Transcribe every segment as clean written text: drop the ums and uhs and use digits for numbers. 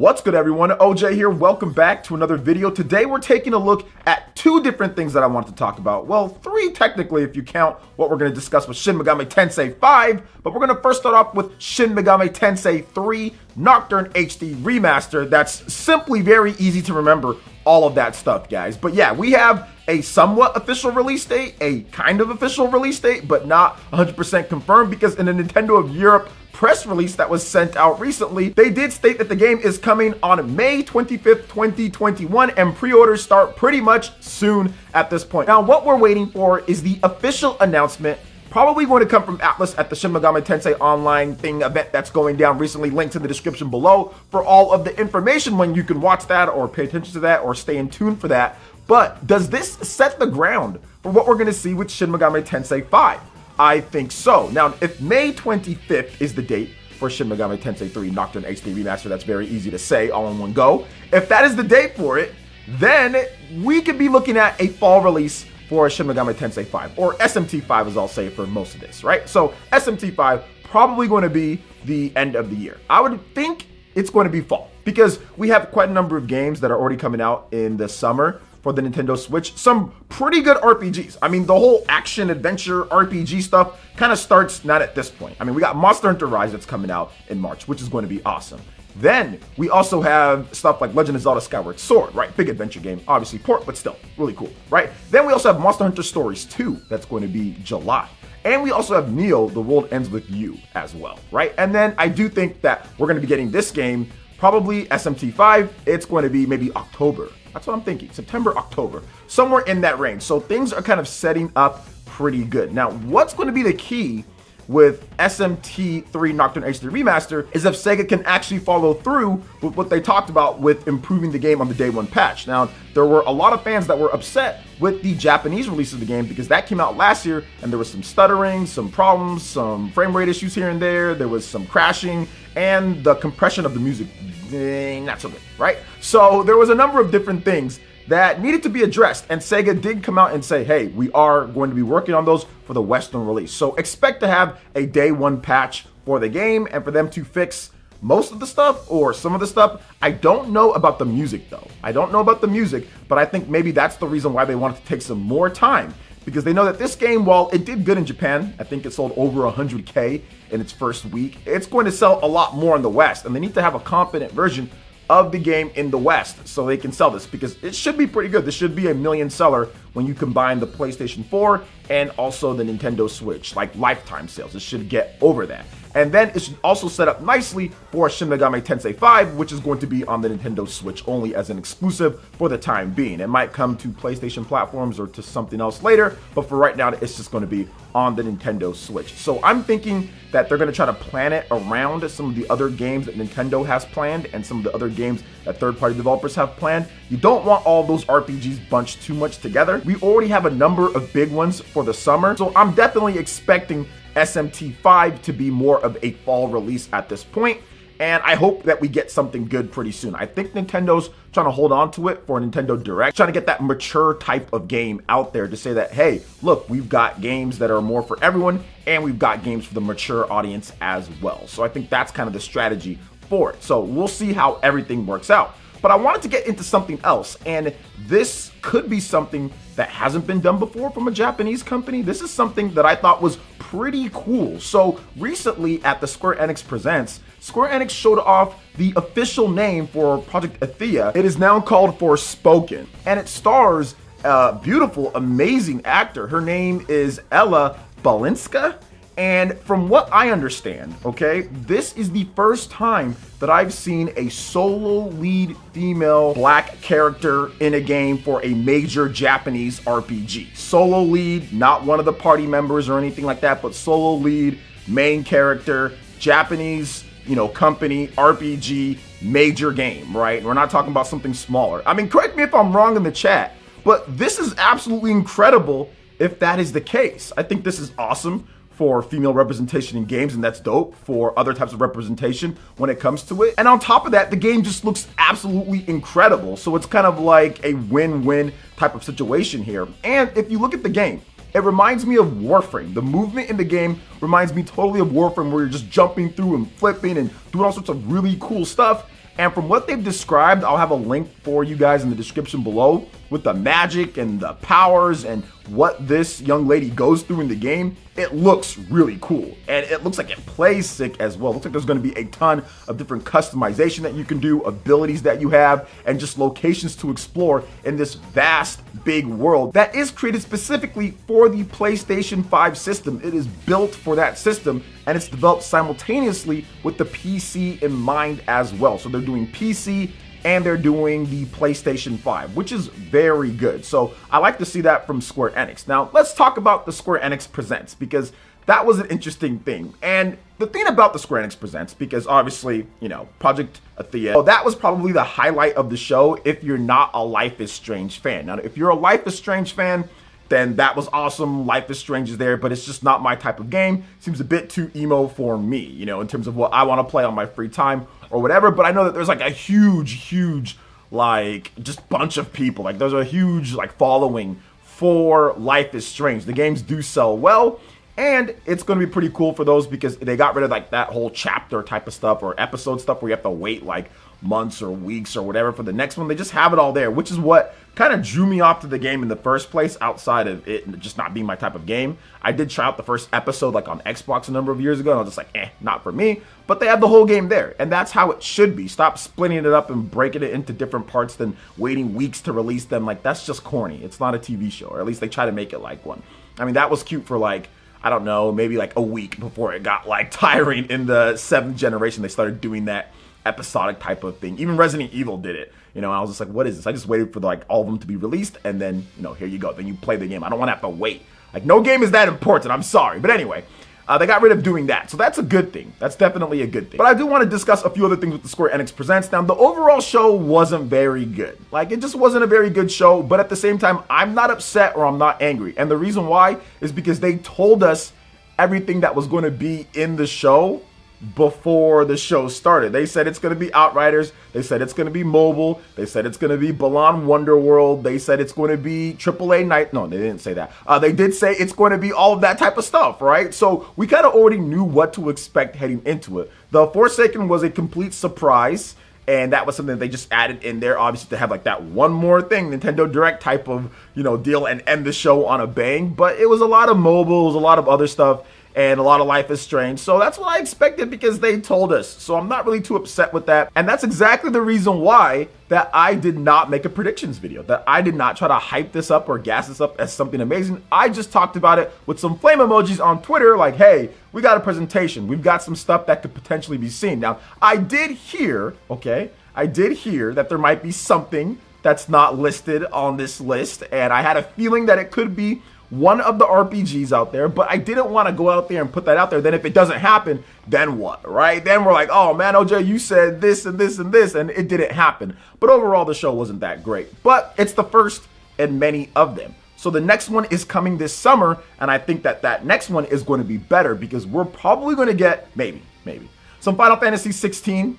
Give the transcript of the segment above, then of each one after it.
What's good, everyone? OJ here. Welcome back to another video. Today we're taking a look at two different things that I want to talk about. Well, three technically if you count what we're going to discuss with Shin Megami Tensei 5, but we're going to first start off with Shin Megami Tensei 3 Nocturne HD Remaster. That's simply very easy to remember all of that stuff, guys. But yeah, we have a somewhat official release date, a kind of official release date, but not 100% confirmed, because in the Nintendo of Europe press release that was sent out recently, they did state that the game is coming on May 25th, 2021, and pre-orders start pretty much soon at this point. Now, what we're waiting for is the official announcement, probably going to come from Atlas at the Shin Megami Tensei Online event that's going down recently, linked in the description below for all of the information when you can watch that or pay attention to that or stay in tune for that. But does this set the ground for what we're going to see with Shin Megami Tensei 5? I think so. Now, if May 25th is the date for Shin Megami Tensei 3 Nocturne HD Remaster, that's very easy to say all in one go. If that is the date for it, then we could be looking at a fall release for Shin Megami Tensei 5, or SMT 5 as I'll say for most of this, right? So SMT 5 probably going to be the end of the year. I would think it's going to be fall, because we have quite a number of games that are already coming out in the summer for the Nintendo Switch. Some pretty good RPGs. I mean, the whole action adventure RPG stuff kind of starts not at this point. I mean, we got Monster Hunter Rise that's coming out in March, which is going to be awesome. Then we also have stuff like Legend of Zelda Skyward Sword, right? Big adventure game, obviously port, but still really cool, right? Then we also have Monster Hunter Stories 2, that's going to be July. And we also have Neo, The World Ends With You as well, right? And then I do think that we're going to be getting this game, probably SMT 5, it's going to be maybe October. That's what I'm thinking, September, October, somewhere in that range. So things are kind of setting up pretty good. Now, what's going to be the key with SMT 3 Nocturne HD Remaster is if Sega can actually follow through with what they talked about with improving the game on the day one patch. Now, there were a lot of fans that were upset with the Japanese release of the game because that came out last year and there was some stuttering, some problems, some frame rate issues here and there was some crashing, and the compression of the music, not so good, right? So there was a number of different things that needed to be addressed, and Sega did come out and say, hey, we are going to be working on those for the Western release. So expect to have a day one patch for the game and for them to fix most of the stuff or some of the stuff. I don't know about the music though. I don't know about the music, but I think maybe that's the reason why they wanted to take some more time, because they know that this game, while it did good in Japan, I think it sold over 100K in its first week, it's going to sell a lot more in the West, and they need to have a competent version of the game in the West so they can sell this, because it should be pretty good. This should be a million seller when you combine the PlayStation 4 and also the Nintendo Switch, like lifetime sales. It should get over that. And then it should also set up nicely for Shin Megami Tensei 5, which is going to be on the Nintendo Switch only as an exclusive for the time being. It might come to PlayStation platforms or to something else later, but for right now, it's just going to be on the Nintendo Switch. So I'm thinking that they're going to try to plan it around some of the other games that Nintendo has planned and some of the other games that third-party developers have planned. You don't want all those RPGs bunched too much together. We already have a number of big ones for the summer, so I'm definitely expecting SMT 5 to be more of a fall release at this point, and I hope that we get something good pretty soon. I think Nintendo's trying to hold on to it for Nintendo Direct, trying to get that mature type of game out there to say that, hey, look, we've got games that are more for everyone, and we've got games for the mature audience as well. So I think that's kind of the strategy for it. So we'll see how everything works out. But I wanted to get into something else, and this could be something that hasn't been done before from a Japanese company. This is something that I thought was pretty cool. So recently at the Square Enix Presents, Square Enix showed off the official name for Project Athia. It is now called Forspoken, and it stars a beautiful, amazing actor. Her name is Ella Balinska. And from what I understand, okay, this is the first time that I've seen a solo lead female black character in a game for a major Japanese RPG. Solo lead, not one of the party members or anything like that, but solo lead, main character, Japanese, company, RPG, major game, right? We're not talking about something smaller. I mean, correct me if I'm wrong in the chat, but this is absolutely incredible if that is the case. I think this is awesome for female representation in games, and that's dope for other types of representation when it comes to it. And on top of that, the game just looks absolutely incredible. So it's kind of like a win-win type of situation here. And if you look at the game, it reminds me of Warframe. The movement in the game reminds me totally of Warframe, where you're just jumping through and flipping and doing all sorts of really cool stuff. And from what they've described, I'll have a link for you guys in the description below with the magic and the powers and what this young lady goes through in the game. It looks really cool, and it looks like it plays sick as well. It looks like there's going to be a ton of different customization that you can do, abilities that you have, and just locations to explore in this vast, big world that is created specifically for the PlayStation 5 system. It is built for that system, and it's developed simultaneously with the PC in mind as well. So they're doing PC and they're doing the PlayStation 5, which is very good. So I like to see that from Square Enix. Now, let's talk about the Square Enix Presents, because that was an interesting thing. And the thing about the Square Enix Presents, because obviously, you know, Project Athia, so that was probably the highlight of the show if you're not a Life is Strange fan. Now, if you're a Life is Strange fan, then that was awesome. Life is Strange is there, but it's just not my type of game. Seems a bit too emo for me, you know, in terms of what I want to play on my free time or whatever. But I know that there's like a huge, like, just bunch of people. Like, there's a huge, like, following for Life is Strange. The games do sell well, and it's going to be pretty cool for those because they got rid of, like, that whole chapter type of stuff or episode stuff where you have to wait, like, months or weeks or whatever for the next one. They just have it all there, which is what kind of drew me off to the game in the first place, outside of it just not being my type of game. I did try out the first episode like on Xbox a number of years ago, and I was just like, not for me. But they have the whole game there, and that's how it should be. Stop splitting it up and breaking it into different parts than waiting weeks to release them. Like, that's just corny. It's not a TV show, or at least they try to make it like one. I mean, that was cute for, like, I don't know, maybe like a week before it got, like, tiring in the 7th generation. They started doing that episodic type of thing. Even Resident Evil did it. You know, I was just like, what is this? I just waited for like all of them to be released, and then, you know, here you go. Then you play the game. I don't want to have to wait. Like, no game is that important. I'm sorry. But anyway, they got rid of doing that. So that's a good thing. That's definitely a good thing. But I do want to discuss a few other things with the Square Enix Presents. Now, the overall show wasn't very good. Like, it just wasn't a very good show. But at the same time, I'm not upset or I'm not angry. And the reason why is because they told us everything that was going to be in the show before the show started. They said it's going to be Outriders. They said it's going to be mobile. They said it's going to be Balan Wonderworld. They said it's going to be AAA Night. No, they didn't say that. They did say it's going to be all of that type of stuff, right? So we kind of already knew what to expect heading into it. The Forspoken was a complete surprise, and that was something that they just added in there, obviously, to have like that one more thing, Nintendo Direct type of, you know, deal and end the show on a bang. But it was a lot of mobile, it was a lot of other stuff, and a lot of Life is Strange. So that's what I expected because they told us. So I'm not really too upset with that. And that's exactly the reason why that I did not make a predictions video, that I did not try to hype this up or gas this up as something amazing. I just talked about it with some flame emojis on Twitter, like, hey, we got a presentation. We've got some stuff that could potentially be seen. Now, I did hear, okay, I did hear that there might be something that's not listed on this list. And I had a feeling that it could be one of the RPGs out there, but I didn't want to go out there and put that out there. Then if it doesn't happen, then what, right? Then we're like, oh man, OJ, you said this and this and this, and it didn't happen. But overall, the show wasn't that great. But it's the first in many of them. So the next one is coming this summer, and I think that that next one is going to be better because we're probably going to get, maybe, some Final Fantasy 16,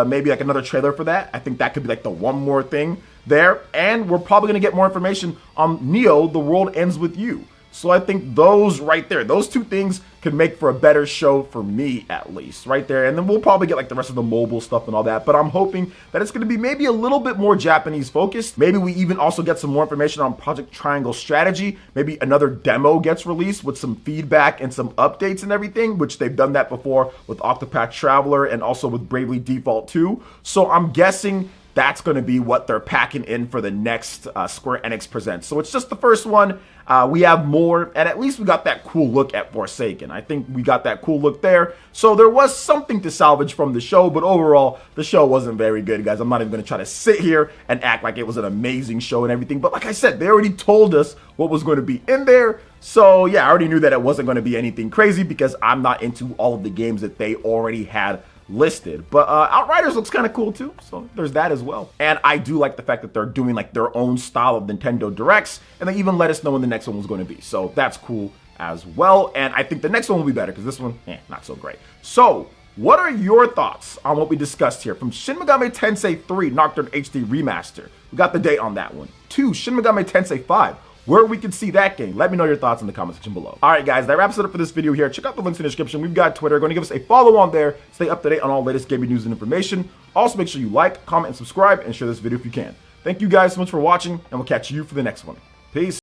maybe like another trailer for that. I think that could be like the one more thing there, and we're probably going to get more information on Neo, The World Ends With You. So I think those right there, those two things could make for a better show for me, at least, right there. And then we'll probably get like the rest of the mobile stuff and all that, but I'm hoping that it's going to be maybe a little bit more Japanese focused. Maybe we even also get some more information on Project Triangle Strategy. Maybe another demo gets released with some feedback and some updates and everything, which they've done that before with Octopath Traveler and also with Bravely Default 2. So I'm guessing that's going to be what they're packing in for the next Square Enix Presents. So it's just the first one. We have more, and at least we got that cool look at Forspoken. I think we got that cool look there. So there was something to salvage from the show, but overall, the show wasn't very good, guys. I'm not even going to try to sit here and act like it was an amazing show and everything. But like I said, they already told us what was going to be in there. So yeah, I already knew that it wasn't going to be anything crazy because I'm not into all of the games that they already had listed. But Outriders looks kind of cool too, so there's that as well. And I do like the fact that they're doing like their own style of Nintendo Directs, and they even let us know when the next one was going to be, so that's cool as well. And I think the next one will be better because this one, not so great. So what are your thoughts on what we discussed here? From Shin Megami Tensei 3 Nocturne HD Remaster, we got the date on that one. 2 Shin Megami Tensei 5, where we can see that game. Let me know your thoughts in the comment section below. All right, guys, that wraps it up for this video here. Check out the links in the description. We've got Twitter. Going to give us a follow on there. Stay up to date on all latest gaming news and information. Also, make sure you like, comment, and subscribe, and share this video if you can. Thank you guys so much for watching, and we'll catch you for the next one. Peace.